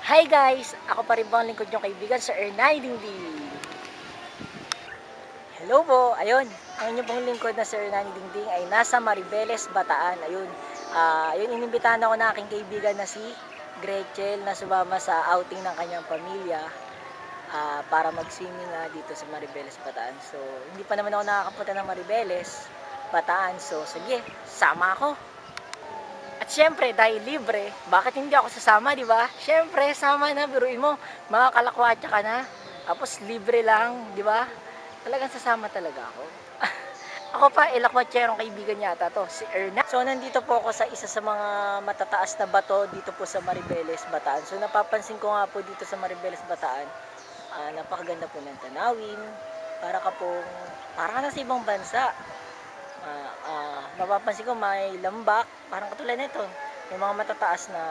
Hi guys! Ako pa rin po ang lingkod niyong kaibigan sa Ernay Dingding. Hello po! Ayun, ang inyong pong lingkod na Sir Ernay Dingding ay nasa Maribeles, Bataan. Ayun, inimbitahan ako ng aking kaibigan na si Gretchen na sumama sa outing ng kanyang pamilya para mag-swimming dito sa Maribeles, Bataan. So, hindi pa naman ako nakakapunta ng Maribeles, Bataan. So, sige, sama ako. At syempre, dahil libre, bakit hindi ako sasama, di ba? Syempre, sama na, biruin mo, mga kalakwatsa ka na. Tapos libre lang, di ba? Talagang sasama talaga ako. Ako pa, ilakwatsyerong kaibigan yata to, si Erna. So, nandito po ako sa isa sa mga matataas na bato dito po sa Maribeles, Bataan. So, napapansin ko nga po dito sa Maribeles, Bataan, napakaganda po ng tanawin. Para ka pong, para ka na sa ibang bansa. Mapapansin ko may lambak, parang katulad nito. May mga matataas na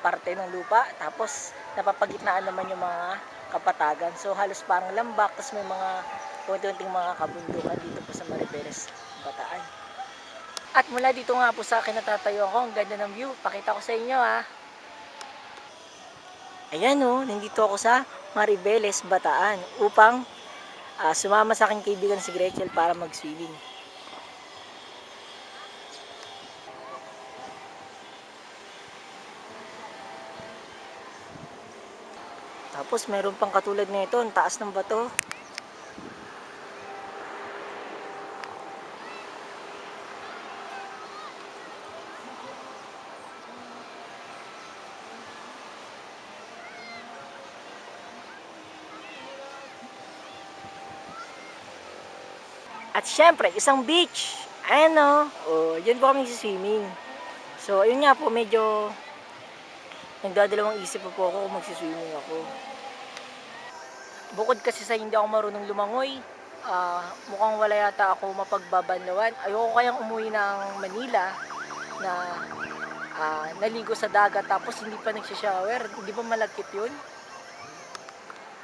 parte ng lupa, tapos napapagitnaan naman yung mga kapatagan. So halos parang lambak, tapos may mga unti-unting mga kabundukan dito po sa Maribeles, Bataan. At mula dito nga po sa akin natatayo ako, ang ganda ng view. Pakita ko sa inyo Ayan nandito ako sa Maribeles, Bataan upang sumama sa aking kaibigan si Gretchen para mag-swimming. Tapos meron pang katulad nito, ang taas ng bato. At syempre, isang beach. Ayan yun po kami swimming. So, ayun nga po, medyo nagdadalawang isip po ako kung magsiswimming ako. Bukod kasi sa hindi ako marunong lumangoy, mukhang wala yata ako mapagbabanlawan. Ayoko kayang umuwi ng Manila na naligo sa dagat tapos hindi pa nagsishower. Hindi ba malagkit yun?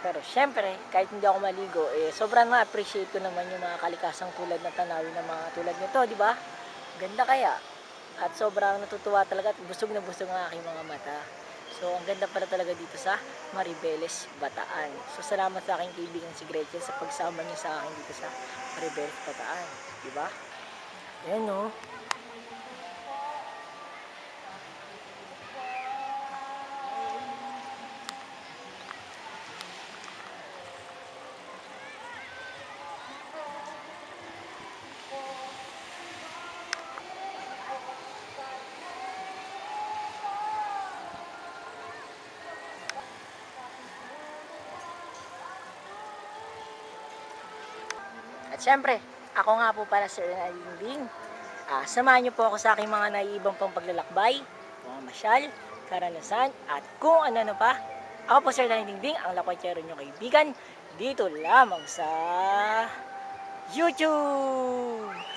Pero syempre, kahit hindi ako maligo, sobrang na-appreciate ko naman yung mga kalikasang tulad na tanawin ng mga tulad nito, di ba? Ganda kaya. At sobrang natutuwa talaga at busog na busog ang aking mga mata. So, ang ganda pala talaga dito sa Maribeles, Bataan. So, salamat sa aking kaibigan si Gretchen sa pagsama niya sa akin dito sa Maribeles, Bataan. Di ba? Ayan At syempre, ako nga po pala Sir Ernay Dingding. Samahan niyo po ako sa aking mga naiibang pang paglalakbay, mga masyal, karanasan, at kung ano pa. Ako po Sir Ernay Dingding, ang lakwatsero niyong kaibigan, dito lamang sa YouTube!